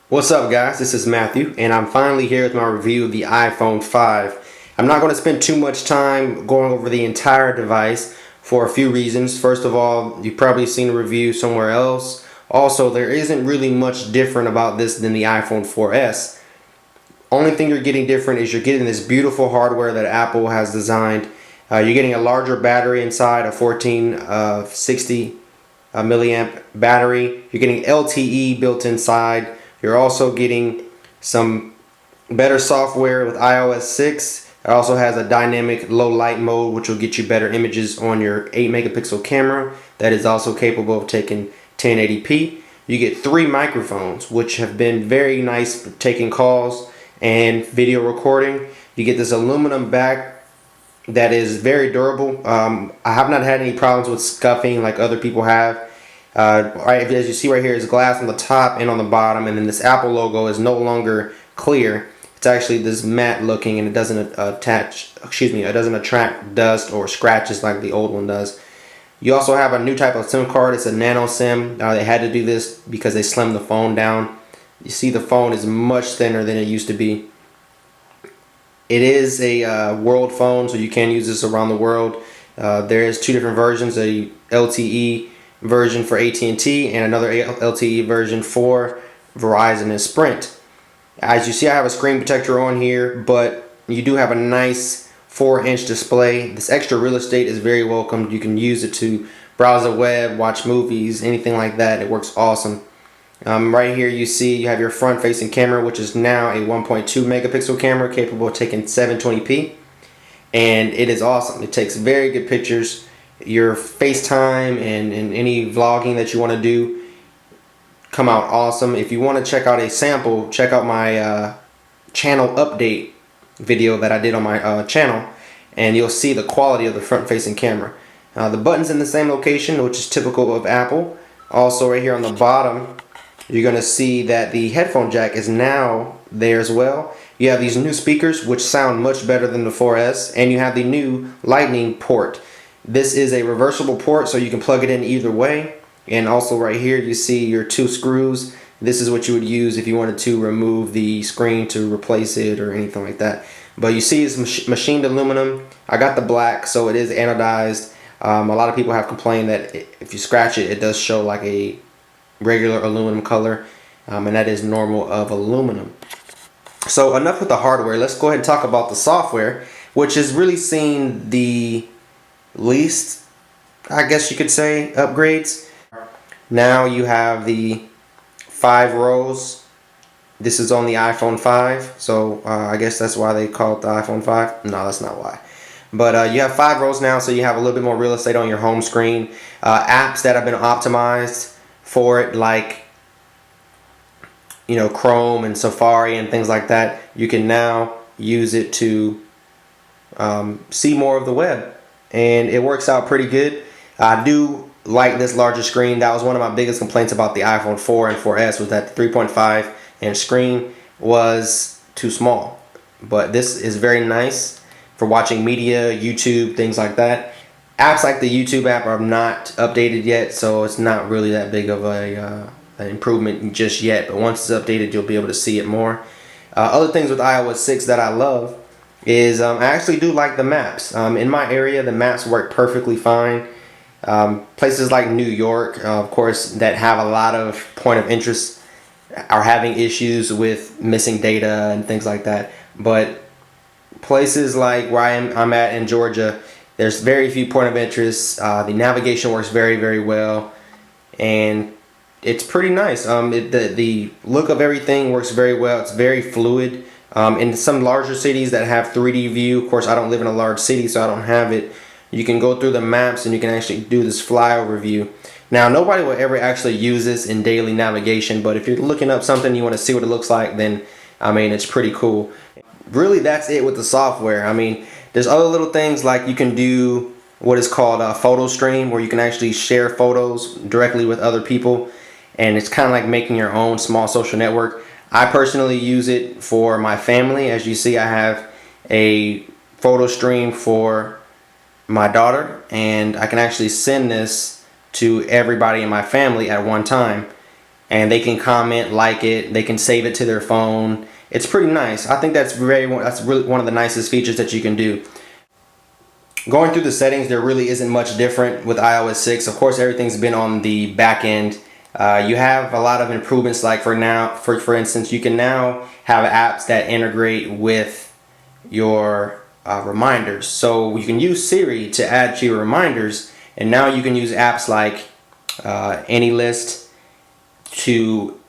What's up guys, this is Matthew and I'm finally here with my review of the iPhone 5. I'm not going to spend too much time going over the entire device for a few reasons. First of all, you've probably seen a review somewhere else. Also, there isn't really much different about this than the iPhone 4S. Only thing you're getting different is you're getting this beautiful hardware that Apple has designed. You're getting a larger battery inside, a 1460 milliamp battery. You're getting LTE built inside. You're also getting some better software with iOS 6. It also has a dynamic low light mode, which will get you better images on your 8 megapixel camera that is also capable of taking 1080p. You get 3 microphones, which have been very nice for taking calls and video recording. You get this aluminum back that is very durable. I have not had any problems with scuffing like other people have. Right, as you see right here is glass on the top and on the bottom, and then this Apple logo is no longer clear. It's actually this matte looking, and it doesn't it doesn't attract dust or scratches like the old one does. You also have a new type of SIM card. It's a nano SIM. They had to do this because they slimmed the phone down. You see the phone is much thinner than it used to be. It is a world phone, so you can use this around the world. There is 2 different versions, a LTE version for AT&T and another LTE version for Verizon and Sprint. As you see, I have a screen protector on here, but you do have a nice 4-inch display. This extra real estate is very welcome. You can use it to browse the web, watch movies, anything like that. It works awesome. Right here you see you have your front facing camera, which is now a 1.2 megapixel camera capable of taking 720p, and it is awesome. It takes very good pictures. Your FaceTime and any vlogging that you want to do come out awesome. If you want to check out a sample, check out my channel update video that I did on my channel, and you'll see the quality of the front facing camera. The button's in the same location, which is typical of Apple. Also right here on the bottom, you're going to see that the headphone jack is now there as well. You have these new speakers which sound much better than the 4S, and you have the new Lightning port. This is a reversible port, so you can plug it in either way. And also right here you see your 2 screws. This is what you would use if you wanted to remove the screen to replace it or anything like that. But you see it's machined aluminum. I got the black, so it is anodized. A lot of people have complained that if you scratch it, it does show like a regular aluminum color, and that is normal of aluminum. So enough with the hardware. Let's go ahead and talk about the software, which has really seen the least, I guess you could say, upgrades. Now you have the 5 rows. This is on the iPhone 5, so I guess that's why they call it the iPhone 5. No, that's not why. But you have 5 rows now, so you have a little bit more real estate on your home screen. Apps that have been optimized for it, like Chrome and Safari and things like that, you can now use it to see more of the web. And it works out pretty good. I do like this larger screen. That was one of my biggest complaints about the iPhone 4 and 4S, was that the 3.5 inch screen was too small. But this is very nice for watching media, YouTube, things like that. Apps like the YouTube app are not updated yet, so it's not really that big of an improvement just yet. But once it's updated, you'll be able to see it more. Other things with iOS 6 that I love is I actually do like the maps. In my area, the maps work perfectly fine. Places like New York, of course, that have a lot of point of interest are having issues with missing data and things like that. But places like where I'm at in Georgia, there's very few point of interest. The navigation works very, very well, and it's pretty nice. The look of everything works very well. It's very fluid. In some larger cities that have 3D view, of course I don't live in a large city, so I don't have it. You can go through the maps and you can actually do this flyover view. Now, nobody will ever actually use this in daily navigation, but if you're looking up something, you want to see what it looks like, then I mean, it's pretty cool. Really, that's it with the software. I mean, there's other little things like you can do what is called a photo stream, where you can actually share photos directly with other people, and it's kind of like making your own small social network. I personally use it for my family. As you see, I have a photo stream for my daughter, and I can actually send this to everybody in my family at one time, and they can comment, like it, they can save it to their phone. It's pretty nice. I think that's really one of the nicest features that you can do. Going through the settings, there really isn't much different with iOS 6. Of course, everything's been on the back end. You have a lot of improvements, like for instance, you can now have apps that integrate with your reminders. So you can use Siri to add to your reminders, and now you can use apps like AnyList to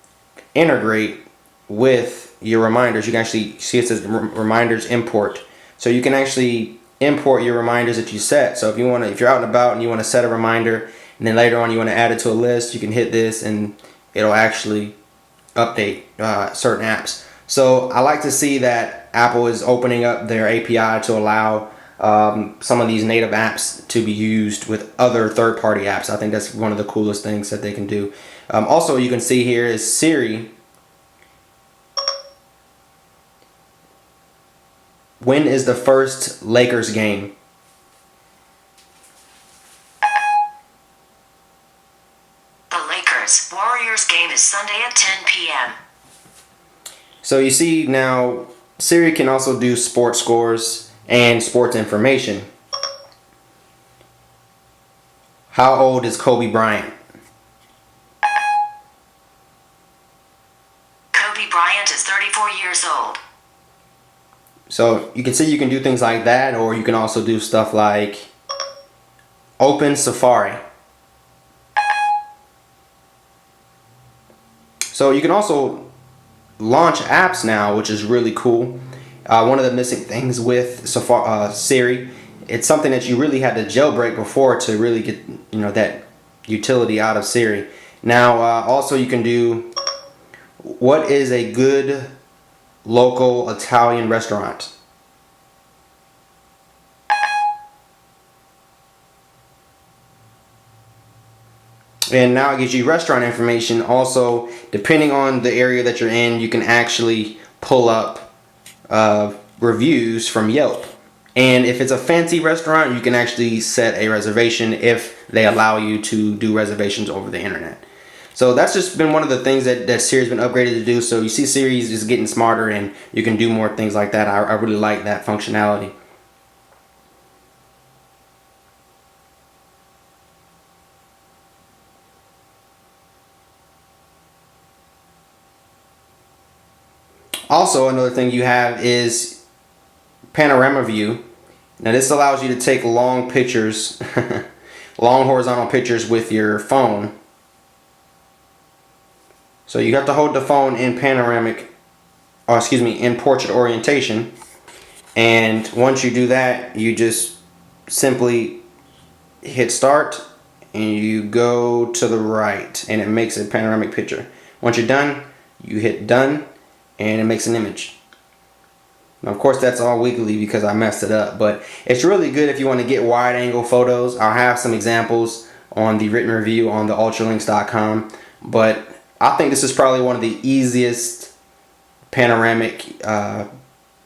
integrate with your reminders. You can actually see it says reminders import. So you can actually import your reminders that you set. So if you're out and about and you want to set a reminder, and then later on you want to add it to a list, you can hit this and it'll actually update certain apps. So I like to see that Apple is opening up their API to allow some of these native apps to be used with other third-party apps. I think that's one of the coolest things that they can do. Also, you can see here is Siri. When is the first Lakers game? The Lakers-Warriors game is Sunday at 10 p.m. So you see now, Siri can also do sports scores and sports information. How old is Kobe Bryant? Kobe Bryant is 34 years old. So you can see you can do things like that, or you can also do stuff like open Safari. So you can also launch apps now, which is really cool. One of the missing things with Siri, it's something that you really had to jailbreak before to really get that utility out of Siri. Now also you can do, what is a good local Italian restaurant? And now it gives you restaurant information. Also, depending on the area that you're in, you can actually pull up reviews from Yelp. And if it's a fancy restaurant, you can actually set a reservation if they allow you to do reservations over the internet. So that's just been one of the things that Siri's been upgraded to do. So you see Siri is getting smarter, and you can do more things like that. I really like that functionality. Also, another thing you have is panorama view. Now this allows you to take long pictures, long horizontal pictures with your phone. So you have to hold the phone in in portrait orientation. And once you do that, you just simply hit start and you go to the right, and it makes a panoramic picture. Once you're done, you hit done, and it makes an image. Now, of course, that's all wiggly because I messed it up, but it's really good if you want to get wide angle photos. I'll have some examples on the written review on the ultralinks.com, but I think this is probably one of the easiest panoramic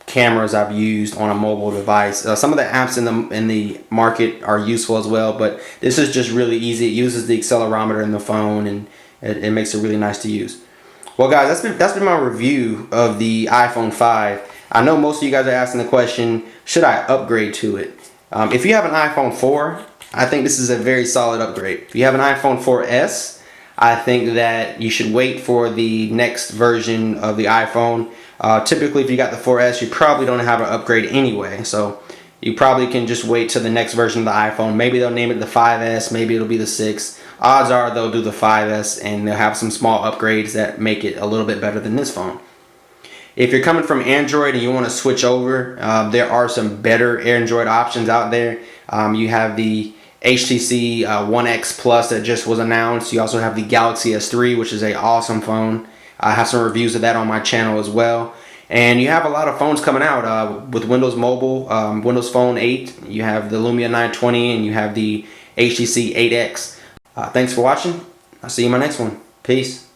cameras I've used on a mobile device. Some of the apps in the market are useful as well, but this is just really easy. It uses the accelerometer in the phone, and it makes it really nice to use. Well, guys, that's been my review of the iPhone 5. I know most of you guys are asking the question, should I upgrade to it? If you have an iPhone 4, I think this is a very solid upgrade. If you have an iPhone 4S, I think that you should wait for the next version of the iPhone. Typically, if you got the 4S, you probably don't have an upgrade anyway, so you probably can just wait till the next version of the iPhone. Maybe they'll name it the 5S, maybe it'll be the 6. Odds are they'll do the 5S, and they'll have some small upgrades that make it a little bit better than this phone. If you're coming from Android and you want to switch over, there are some better Android options out there. You have the HTC One X Plus that just was announced. You also have the Galaxy S3, which is an awesome phone. I have some reviews of that on my channel as well. And you have a lot of phones coming out with Windows Mobile, Windows Phone 8. You have the Lumia 920, and you have the HTC 8X. Thanks for watching. I'll see you in my next one. Peace.